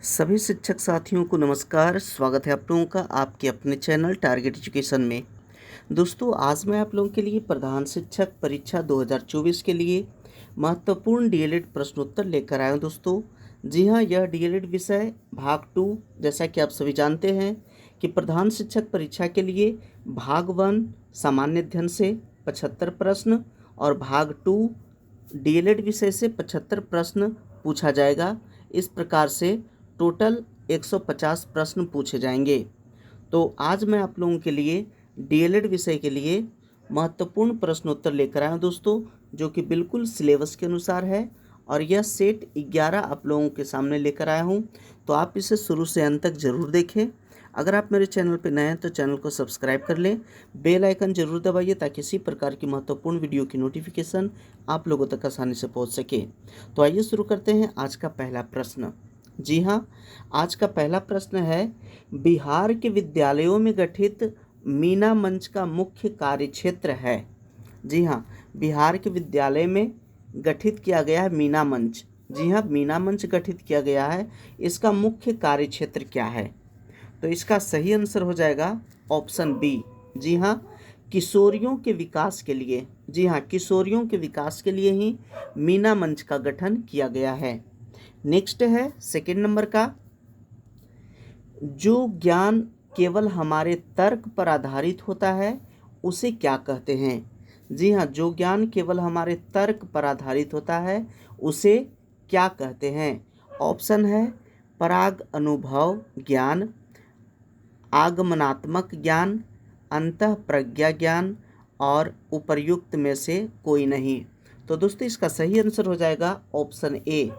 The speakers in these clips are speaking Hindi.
सभी शिक्षक साथियों को नमस्कार। स्वागत है आप लोगों का आपके अपने चैनल टारगेट एजुकेशन में। दोस्तों, आज मैं आप लोगों के लिए प्रधान शिक्षक परीक्षा 2024 के लिए महत्वपूर्ण डीएलएड प्रश्नोत्तर लेकर आया हूं। दोस्तों जी हाँ, यह डीएलएड विषय भाग 2, जैसा कि आप सभी जानते हैं कि प्रधान शिक्षक परीक्षा के लिए भाग 1 सामान्य अध्ययन से 75 प्रश्न और भाग 2 डीएलएड विषय से 75 प्रश्न पूछा जाएगा। इस प्रकार से टोटल 150 प्रश्न पूछे जाएंगे। तो आज मैं आप लोगों के लिए डीएलएड विषय के लिए महत्वपूर्ण प्रश्नोत्तर लेकर आया हूं दोस्तों, जो कि बिल्कुल सिलेबस के अनुसार है और यह सेट 11 आप लोगों के सामने लेकर आया हूं। तो आप इसे शुरू से अंत तक जरूर देखें। अगर आप मेरे चैनल पर नए हैं तो चैनल को सब्सक्राइब कर लें, बेल आइकन जरूर दबाइए ताकि इसी प्रकार की महत्वपूर्ण वीडियो की नोटिफिकेशन आप लोगों तक आसानी से पहुंच सके। तो आइए शुरू करते हैं आज का पहला प्रश्न। जी हाँ, आज का पहला प्रश्न है, बिहार के विद्यालयों में गठित मीना मंच का मुख्य कार्यक्षेत्र है। जी हाँ, बिहार के विद्यालय में गठित किया गया है मीना मंच। जी हाँ, मीना मंच गठित किया गया है। इसका मुख्य कार्यक्षेत्र क्या है? तो इसका सही आंसर हो जाएगा ऑप्शन बी। जी हाँ, किशोरियों के विकास के लिए। जी हाँ, किशोरियों के विकास के लिए ही मीना मंच का गठन किया गया है। नेक्स्ट है सेकंड नंबर का, जो ज्ञान केवल हमारे तर्क पर आधारित होता है उसे क्या कहते हैं? जी हाँ, जो ज्ञान केवल हमारे तर्क पर आधारित होता है उसे क्या कहते हैं? ऑप्शन है पराग अनुभव ज्ञान, आगमनात्मक ज्ञान, अंतः प्रज्ञा ज्ञान और उपर्युक्त में से कोई नहीं। तो दोस्तों, इसका सही आंसर हो जाएगा ऑप्शन ए,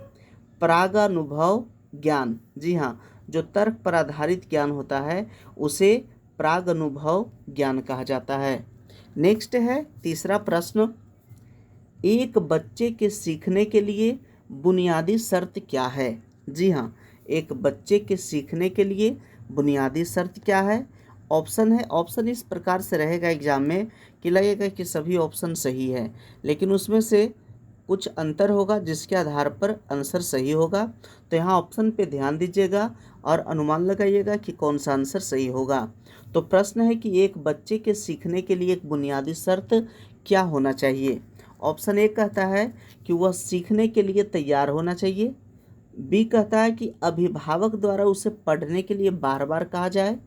प्रागानुभव ज्ञान। जी हाँ, जो तर्क पर आधारित ज्ञान होता है उसे प्रागनुभव ज्ञान कहा जाता है। नेक्स्ट है तीसरा प्रश्न, एक बच्चे के सीखने के लिए बुनियादी शर्त क्या है? जी हाँ, एक बच्चे के सीखने के लिए बुनियादी शर्त क्या है? ऑप्शन इस प्रकार से रहेगा एग्जाम में कि लगेगा कि सभी ऑप्शन सही है, लेकिन उसमें से कुछ अंतर होगा जिसके आधार पर आंसर सही होगा। तो यहाँ ऑप्शन पे ध्यान दीजिएगा और अनुमान लगाइएगा कि कौन सा आंसर सही होगा। तो प्रश्न है कि एक बच्चे के सीखने के लिए एक बुनियादी शर्त क्या होना चाहिए? ऑप्शन ए कहता है कि वह सीखने के लिए तैयार होना चाहिए। बी कहता है कि अभिभावक द्वारा उसे पढ़ने के लिए बार बार कहा जाए।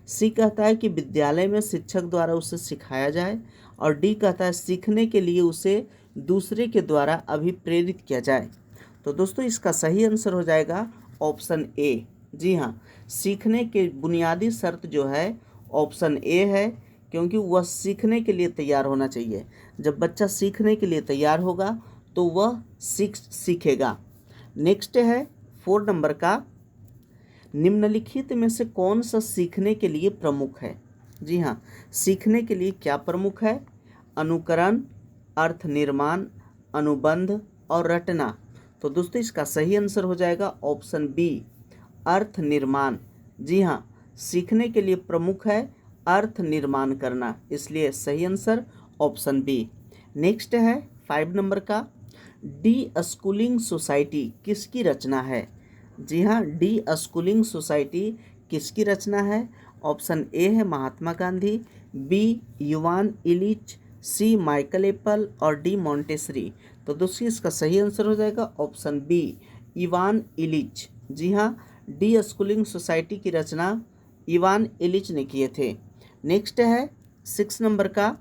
सी कहता है कि विद्यालय में शिक्षक द्वारा उसे सिखाया जाए। और डी कहता है सीखने के लिए उसे दूसरे के द्वारा अभिप्रेरित किया जाए। तो दोस्तों, इसका सही आंसर हो जाएगा ऑप्शन ए। जी हाँ, सीखने के बुनियादी शर्त जो है ऑप्शन ए है, क्योंकि वह सीखने के लिए तैयार होना चाहिए। जब बच्चा सीखने के लिए तैयार होगा तो वह सीखेगा। नेक्स्ट है 4 नंबर का, निम्नलिखित में से कौन सा सीखने के लिए प्रमुख है? जी हाँ, सीखने के लिए क्या प्रमुख है? अनुकरण, अर्थ निर्माण, अनुबंध और रटना। तो दोस्तों, इसका सही आंसर हो जाएगा ऑप्शन बी, अर्थ निर्माण। जी हाँ, सीखने के लिए प्रमुख है अर्थ निर्माण करना, इसलिए सही आंसर ऑप्शन बी। नेक्स्ट है 5 नंबर का, डी स्कूलिंग सोसाइटी किसकी रचना है? जी हाँ, डी स्कूलिंग सोसाइटी किसकी रचना है? ऑप्शन ए है महात्मा गांधी, बी युवान इलिच, सी माइकल एप्पल और डी मॉन्टेसरी। तो दोस्तों, इसका सही आंसर हो जाएगा ऑप्शन बी, इवान इलिच। जी हाँ, डी स्कूलिंग सोसाइटी की रचना इवान इलिच ने किए थे। नेक्स्ट है 6 नंबर का।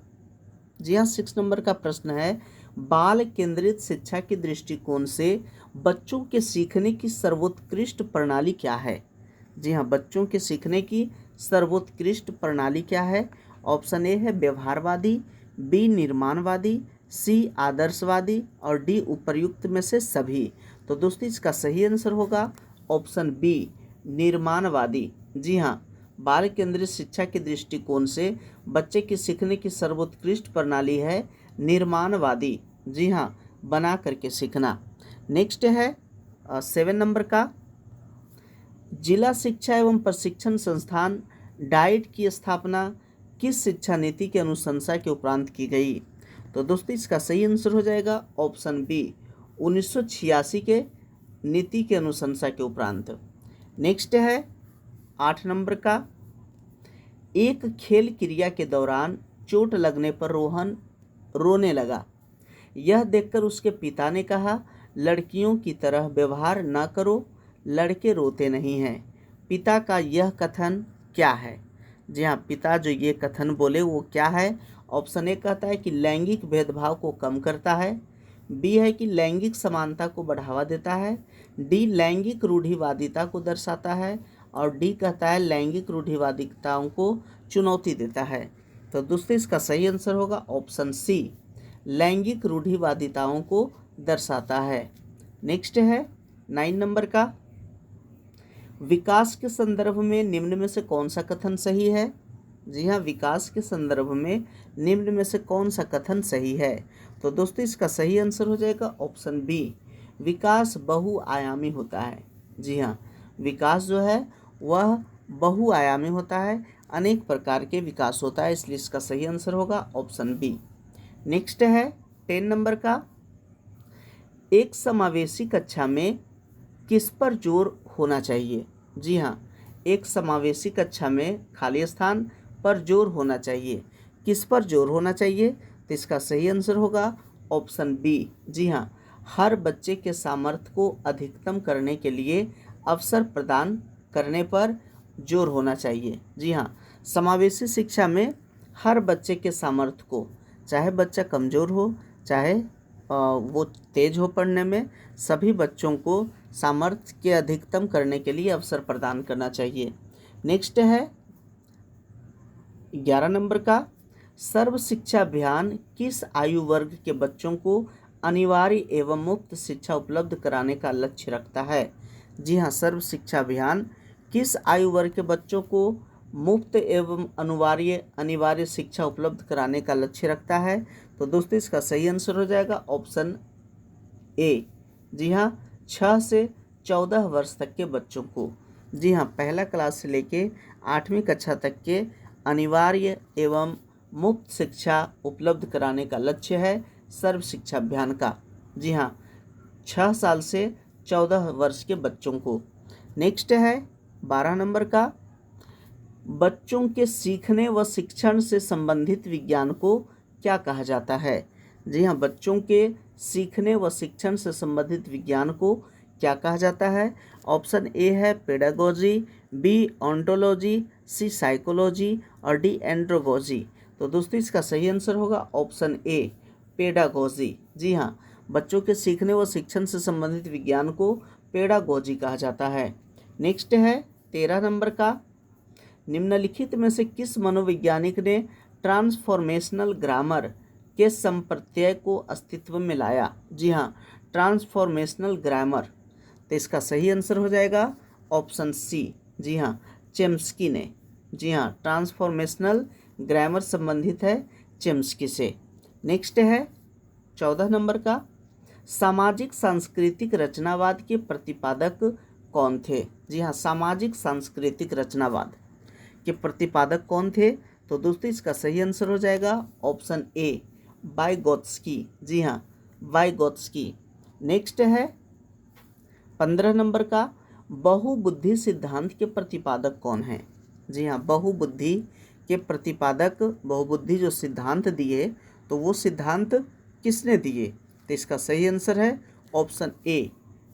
जी हाँ, 6 नंबर का प्रश्न है, बाल केंद्रित शिक्षा के दृष्टिकोण से बच्चों के सीखने की सर्वोत्कृष्ट प्रणाली क्या है? जी हाँ, बच्चों के सीखने की सर्वोत्कृष्ट प्रणाली क्या है? ऑप्शन ए है व्यवहारवादी, बी निर्माणवादी, सी आदर्शवादी और डी उपर्युक्त में से सभी। तो दोस्तों, इसका सही आंसर होगा ऑप्शन बी, निर्माणवादी। जी हाँ, बाल केंद्रित शिक्षा के दृष्टिकोण से बच्चे की सीखने की सर्वोत्कृष्ट प्रणाली है निर्माणवादी। जी हाँ, बना करके सीखना। नेक्स्ट है 7 नंबर का, जिला शिक्षा एवं प्रशिक्षण संस्थान डाइट की स्थापना किस शिक्षा नीति के अनुशंसा के उपरांत की गई? तो दोस्तों, इसका सही आंसर हो जाएगा ऑप्शन बी, 1986 के नीति के अनुशंसा के उपरांत। नेक्स्ट है 8 नंबर का, एक खेल क्रिया के दौरान चोट लगने पर रोहन रोने लगा। यह देखकर उसके पिता ने कहा, लड़कियों की तरह व्यवहार न करो, लड़के रोते नहीं हैं। पिता का यह कथन क्या है? जी हाँ, पिता जो ये कथन बोले वो क्या है? ऑप्शन ए कहता है कि लैंगिक भेदभाव को कम करता है, बी है कि लैंगिक समानता को बढ़ावा देता है, डी लैंगिक रूढ़िवादिता को दर्शाता है, और डी कहता है लैंगिक रूढ़िवादिताओं को चुनौती देता है। तो दोस्तों इसका सही आंसर होगा ऑप्शन सी, लैंगिक रूढ़िवादिताओं को दर्शाता है। नेक्स्ट है 9 नंबर का, विकास के संदर्भ में निम्न में से कौन सा कथन सही है? जी हाँ, विकास के संदर्भ में निम्न में से कौन सा कथन सही है? तो दोस्तों इसका सही आंसर हो जाएगा ऑप्शन बी, विकास बहुआयामी होता है। जी हाँ, विकास जो है वह बहुआयामी होता है, अनेक प्रकार के विकास होता है, इसलिए इसका सही आंसर होगा ऑप्शन बी। नेक्स्ट है 10 नंबर का, एक समावेशी कक्षा में किस पर जोर होना चाहिए? जी हाँ, एक समावेशी कक्षा में खाली स्थान पर जोर होना चाहिए। किस पर जोर होना चाहिए? तो इसका सही आंसर होगा ऑप्शन बी। जी हाँ, हर बच्चे के सामर्थ्य को अधिकतम करने के लिए अवसर प्रदान करने पर जोर होना चाहिए। जी हाँ, समावेशी शिक्षा में हर बच्चे के सामर्थ्य को, चाहे बच्चा कमज़ोर हो, चाहे वो तेज हो पढ़ने में, सभी बच्चों को सामर्थ्य के अधिकतम करने के लिए अवसर प्रदान करना चाहिए। नेक्स्ट है 11 नंबर का, सर्व शिक्षा अभियान किस आयु वर्ग के बच्चों को अनिवार्य एवं मुफ्त शिक्षा उपलब्ध कराने का लक्ष्य रखता है? जी हाँ, सर्व शिक्षा अभियान किस आयु वर्ग के बच्चों को मुफ्त एवं अनिवार्य शिक्षा उपलब्ध कराने का लक्ष्य रखता है? तो दोस्तों इसका सही आंसर हो जाएगा ऑप्शन ए। जी हाँ, 6 से 14 वर्ष तक के बच्चों को, जी हाँ, पहला क्लास से लेके 8वीं कक्षा तक के अनिवार्य एवं मुफ्त शिक्षा उपलब्ध कराने का लक्ष्य है सर्व शिक्षा अभियान का। जी हाँ, 6 साल से 14 वर्ष के बच्चों को। नेक्स्ट है 12 नंबर का, बच्चों के सीखने व शिक्षण से संबंधित विज्ञान को क्या कहा जाता है? जी हाँ, बच्चों के सीखने व शिक्षण से संबंधित विज्ञान को क्या कहा जाता है? ऑप्शन ए है पेडागोजी, बी ऑन्टोलॉजी, सी साइकोलॉजी और डी एंड्रोगोजी। तो दोस्तों इसका सही आंसर होगा ऑप्शन ए, पेडागोजी। जी हाँ, बच्चों के सीखने व शिक्षण से संबंधित विज्ञान को पेडागोजी कहा जाता है। नेक्स्ट है 13 नंबर का, निम्नलिखित में से किस मनोवैज्ञानिक ने ट्रांसफॉर्मेशनल ग्रामर के संप्रत्यय को अस्तित्व में लाया? जी हाँ, ट्रांसफॉर्मेशनल ग्रामर। तो इसका सही आंसर हो जाएगा ऑप्शन सी। जी हाँ, चेम्स्की ने। जी हाँ, ट्रांसफॉर्मेशनल ग्रामर संबंधित है चेम्स्की से। नेक्स्ट है 14 नंबर का, सामाजिक सांस्कृतिक रचनावाद के प्रतिपादक कौन थे? जी हाँ, सामाजिक सांस्कृतिक रचनावाद के प्रतिपादक कौन थे? तो दोस्तों इसका सही आंसर हो जाएगा ऑप्शन ए, वाइगोत्स्की। जी हाँ, वाइगोत्स्की। नेक्स्ट है 15 नंबर का, बहुबुद्धि सिद्धांत के प्रतिपादक कौन है? जी हाँ, बहुबुद्धि के प्रतिपादक, बहुबुद्धि जो सिद्धांत दिए तो वो सिद्धांत किसने दिए? तो इसका सही आंसर है ऑप्शन ए,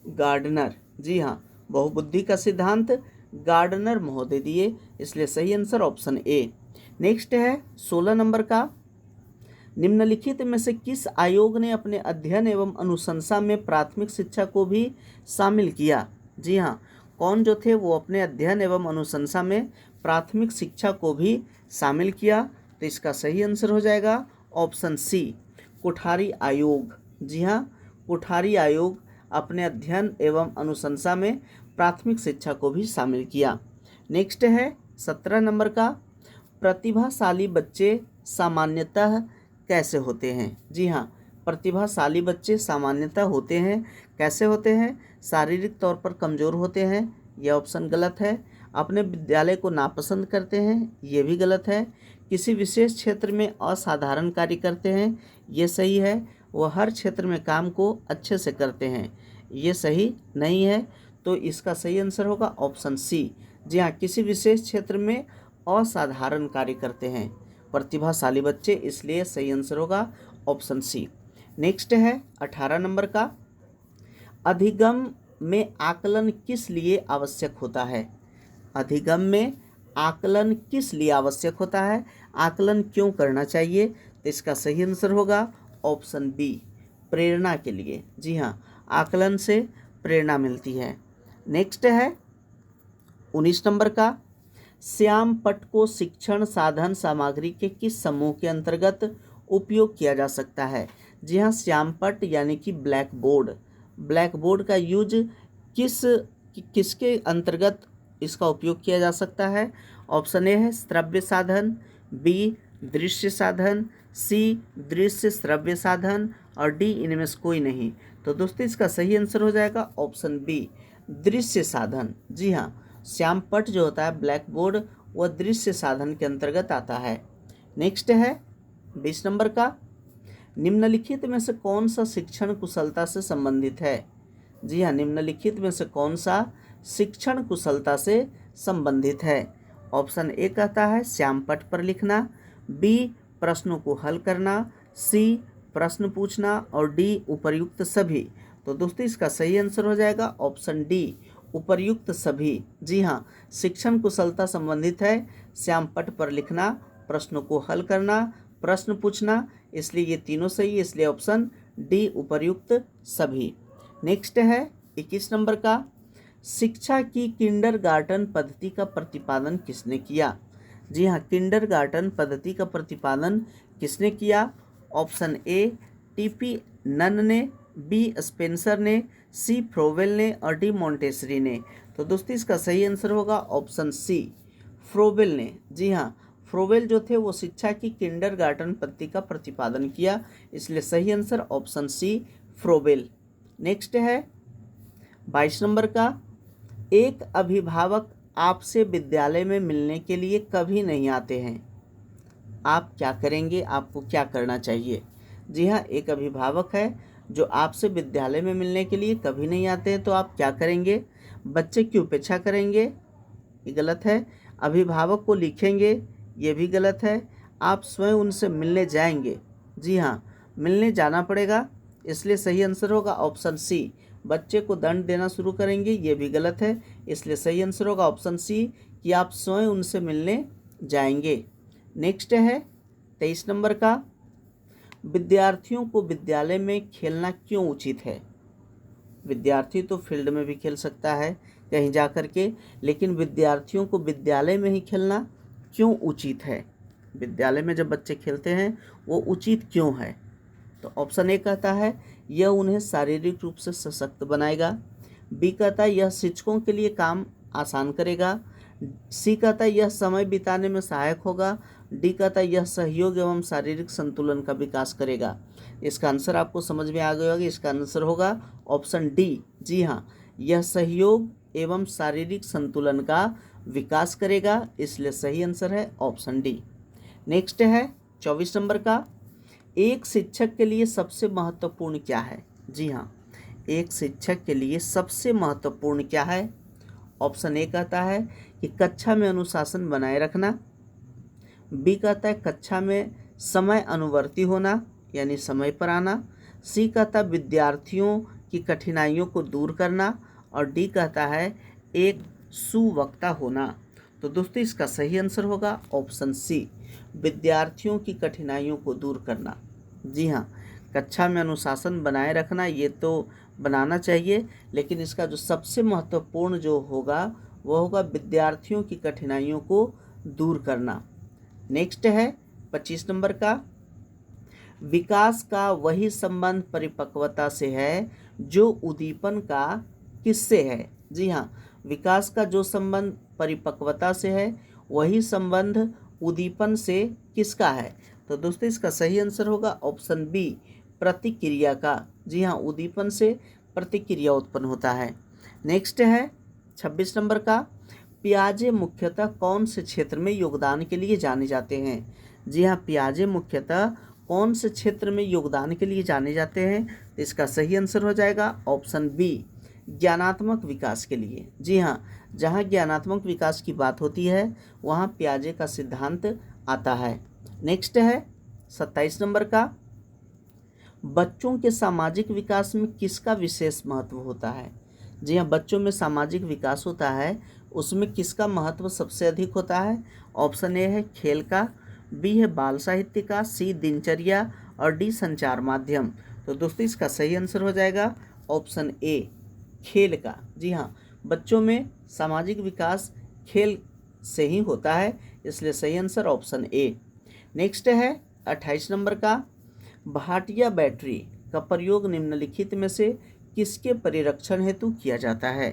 गार्डनर। जी हाँ, बहुबुद्धि का सिद्धांत गार्डनर महोदय दिए, इसलिए सही आंसर ऑप्शन ए। नेक्स्ट है 16 नंबर का, निम्नलिखित में से किस आयोग ने अपने अध्ययन एवं अनुशंसा में प्राथमिक शिक्षा को भी शामिल किया? जी हाँ, कौन जो थे वो अपने अध्ययन एवं अनुशंसा में प्राथमिक शिक्षा को भी शामिल किया? तो इसका सही आंसर हो जाएगा ऑप्शन सी, कोठारी आयोग। जी हाँ, कोठारी आयोग अपने अध्ययन एवं अनुशंसा में प्राथमिक शिक्षा को भी शामिल किया। नेक्स्ट है 17 नंबर का, प्रतिभाशाली बच्चे सामान्यतः कैसे होते हैं? जी हाँ, प्रतिभाशाली बच्चे सामान्यतः होते हैं, कैसे होते हैं? शारीरिक तौर पर कमज़ोर होते हैं, यह ऑप्शन गलत है। अपने विद्यालय को नापसंद करते हैं, ये भी गलत है। किसी विशेष क्षेत्र में असाधारण कार्य करते हैं, ये सही है। वह हर क्षेत्र में काम को अच्छे से करते हैं, ये सही नहीं है। तो इसका सही आंसर होगा ऑप्शन सी। जी हाँ, किसी विशेष क्षेत्र में असाधारण कार्य करते हैं प्रतिभाशाली बच्चे, इसलिए सही आंसर होगा ऑप्शन सी। नेक्स्ट है 18 नंबर का, अधिगम में आकलन किस लिए आवश्यक होता है? अधिगम में आकलन किस लिए आवश्यक होता है? आकलन क्यों करना चाहिए? तो इसका सही आंसर होगा ऑप्शन बी, प्रेरणा के लिए। जी हाँ, आकलन से प्रेरणा मिलती है। नेक्स्ट है 19 नंबर का, श्याम पट्ट को शिक्षण साधन सामग्री के किस समूह के अंतर्गत उपयोग किया जा सकता है? जी हाँ, श्याम पट्ट यानी कि ब्लैक बोर्ड, ब्लैक बोर्ड का यूज किसके अंतर्गत इसका उपयोग किया जा सकता है? ऑप्शन ए है श्रव्य साधन, बी दृश्य साधन, सी दृश्य श्रव्य साधन और डी इनमें से कोई नहीं। तो दोस्तों इसका सही आंसर हो जाएगा ऑप्शन बी, दृश्य साधन। जी हाँ, श्याम पट्ट जो होता है ब्लैक बोर्ड, वह दृश्य साधन के अंतर्गत आता है। नेक्स्ट है 20 नंबर का, निम्नलिखित में से कौन सा शिक्षण कुशलता से संबंधित है? जी हाँ, निम्नलिखित में से कौन सा शिक्षण कुशलता से संबंधित है? ऑप्शन ए कहता है श्याम पट्ट पर लिखना, बी प्रश्नों को हल करना, सी प्रश्न पूछना और डी उपर्युक्त सभी। तो दोस्तों इसका सही आंसर हो जाएगा ऑप्शन डी, उपर्युक्त सभी। जी हाँ, शिक्षण कुशलता संबंधित है श्याम पट्ट पर लिखना, प्रश्नों को हल करना, प्रश्न पूछना, इसलिए ये तीनों सही है, इसलिए ऑप्शन डी उपर्युक्त सभी। नेक्स्ट है 21 नंबर का, शिक्षा की किंडरगार्टन पद्धति का प्रतिपादन किसने किया? जी हाँ, किंडरगार्टन पद्धति का प्रतिपादन किसने किया? ऑप्शन ए टीपी नन ने, बी स्पेंसर ने, सी फ्रोवेल ने और डी मॉन्टेसरी ने। तो दोस्तों इसका सही आंसर होगा ऑप्शन सी, फ्रोवेल ने। जी हाँ, फ्रोवेल जो थे वो शिक्षा की किंडरगार्टन पद्धति का प्रतिपादन किया, इसलिए सही आंसर ऑप्शन सी, फ्रोवेल। नेक्स्ट है 22 नंबर का, एक अभिभावक आपसे विद्यालय में मिलने के लिए कभी नहीं आते हैं, आप क्या करेंगे? आपको क्या करना चाहिए? जी हाँ, एक अभिभावक है जो आपसे विद्यालय में मिलने के लिए कभी नहीं आते हैं, तो आप क्या करेंगे? बच्चे की उपेक्षा करेंगे, ये गलत है। अभिभावक को लिखेंगे, ये भी गलत है। आप स्वयं उनसे मिलने जाएंगे, जी हाँ, मिलने जाना पड़ेगा, इसलिए सही आंसर होगा ऑप्शन सी, बच्चे को दंड देना शुरू करेंगे, ये भी गलत है, इसलिए सही आंसर होगा ऑप्शन सी कि आप स्वयं उनसे मिलने जाएंगे। नेक्स्ट है 23 नंबर का, विद्यार्थियों को विद्यालय में खेलना क्यों उचित है? विद्यार्थी तो फील्ड में भी खेल सकता है कहीं जा कर के, लेकिन विद्यार्थियों को विद्यालय में ही खेलना क्यों उचित है? विद्यालय में जब बच्चे खेलते हैं वो उचित क्यों है? तो ऑप्शन ए कहता है यह उन्हें शारीरिक रूप से सशक्त बनाएगा, बी कहता है यह शिक्षकों के लिए काम आसान करेगा, सी कहता है यह समय बिताने में सहायक होगा, डी कहता है यह सहयोग एवं शारीरिक संतुलन का विकास करेगा। इसका आंसर आपको समझ में आ गया होगा, इसका आंसर होगा ऑप्शन डी। जी हाँ, यह सहयोग एवं शारीरिक संतुलन का विकास करेगा, इसलिए सही आंसर है ऑप्शन डी। नेक्स्ट है 24 नंबर का, एक शिक्षक के लिए सबसे महत्वपूर्ण क्या है? जी हाँ, एक शिक्षक के लिए सबसे महत्वपूर्ण क्या है? ऑप्शन ए कहता है कि कक्षा में अनुशासन बनाए रखना, बी कहता है कक्षा में समय अनुवर्ती होना यानी समय पर आना, सी कहता है विद्यार्थियों की कठिनाइयों को दूर करना और डी कहता है एक सुवक्ता होना। तो दोस्तों इसका सही आंसर होगा ऑप्शन सी, विद्यार्थियों की कठिनाइयों को दूर करना। जी हाँ, कक्षा में अनुशासन बनाए रखना ये तो बनाना चाहिए, लेकिन इसका जो सबसे महत्वपूर्ण जो होगा वो होगा विद्यार्थियों की कठिनाइयों को दूर करना। नेक्स्ट है 25 नंबर का, विकास का वही संबंध परिपक्वता से है जो उद्दीपन का किससे है? जी हाँ, विकास का जो संबंध परिपक्वता से है वही संबंध उद्दीपन से किसका है? तो दोस्तों इसका सही आंसर होगा ऑप्शन बी, प्रतिक्रिया का। जी हाँ, उद्दीपन से प्रतिक्रिया उत्पन्न होता है। नेक्स्ट है 26 नंबर का, पियाजे मुख्यतः कौन से क्षेत्र में योगदान के लिए जाने जाते हैं? जी हाँ, पियाजे मुख्यतः कौन से क्षेत्र में योगदान के लिए जाने जाते हैं? इसका सही आंसर हो जाएगा ऑप्शन बी, ज्ञानात्मक विकास के लिए। जी हाँ, जहाँ ज्ञानात्मक विकास की बात होती है वहाँ पियाजे का सिद्धांत आता है। नेक्स्ट है 27 नंबर का, बच्चों के सामाजिक विकास में किसका विशेष महत्व होता है। जी हाँ, बच्चों में सामाजिक विकास होता है, उसमें किसका महत्व सबसे अधिक होता है। ऑप्शन ए है खेल का, बी है बाल साहित्य का, सी दिनचर्या और डी संचार माध्यम। तो दोस्तों इसका सही आंसर हो जाएगा ऑप्शन ए खेल का। जी हाँ, बच्चों में सामाजिक विकास खेल से ही होता है, इसलिए सही आंसर ऑप्शन ए। नेक्स्ट है 28 नंबर का, भाटिया बैटरी का प्रयोग निम्नलिखित में से किसके परिरक्षण हेतु किया जाता है।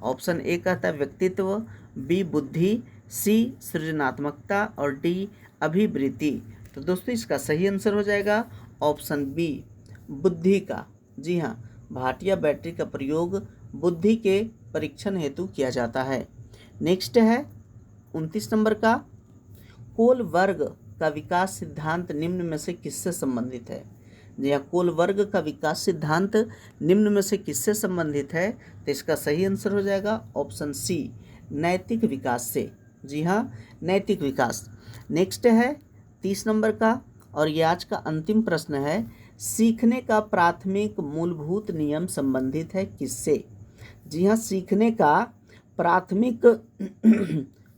ऑप्शन ए कहता है व्यक्तित्व, बी बुद्धि, सी सृजनात्मकता और डी अभिवृद्धि। तो दोस्तों इसका सही आंसर हो जाएगा ऑप्शन बी बुद्धि का। जी हाँ, भाटिया बैटरी का प्रयोग बुद्धि के परीक्षण हेतु किया जाता है। नेक्स्ट है 29 नंबर का, कोल वर्ग का विकास सिद्धांत निम्न में से किससे संबंधित है। जी हाँ, कोल वर्ग का विकास सिद्धांत निम्न में से किससे संबंधित है। तो इसका सही आंसर हो जाएगा ऑप्शन सी नैतिक विकास से। जी हाँ, नैतिक विकास। नेक्स्ट है 30 नंबर का, और ये आज का अंतिम प्रश्न है, सीखने का प्राथमिक मूलभूत नियम संबंधित है किससे। जी हाँ, सीखने का प्राथमिक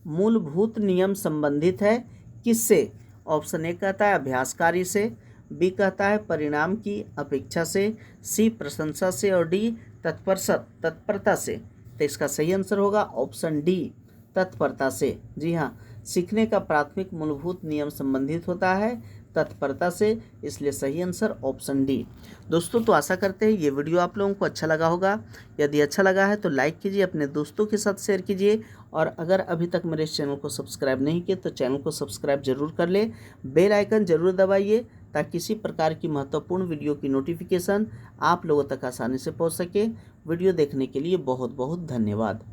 मूलभूत नियम संबंधित है किससे। ऑप्शन ए कहता है अभ्यासकारी से, बी कहता है परिणाम की अपेक्षा से, सी प्रशंसा से और डी तत्परता से। तो इसका सही आंसर होगा ऑप्शन डी तत्परता से। जी हाँ, सीखने का प्राथमिक मूलभूत नियम संबंधित होता है तत्परता से, इसलिए सही आंसर ऑप्शन डी। दोस्तों तो आशा करते हैं ये वीडियो आप लोगों को अच्छा लगा होगा। यदि अच्छा लगा है तो लाइक कीजिए, अपने दोस्तों के साथ शेयर कीजिए, और अगर अभी तक मेरे इस चैनल को सब्सक्राइब नहीं किए तो चैनल को सब्सक्राइब जरूर कर ले, बेल आइकन जरूर दबाइए ताकि किसी प्रकार की महत्वपूर्ण वीडियो की नोटिफिकेशन आप लोगों तक आसानी से पहुँच सके। वीडियो देखने के लिए बहुत बहुत धन्यवाद।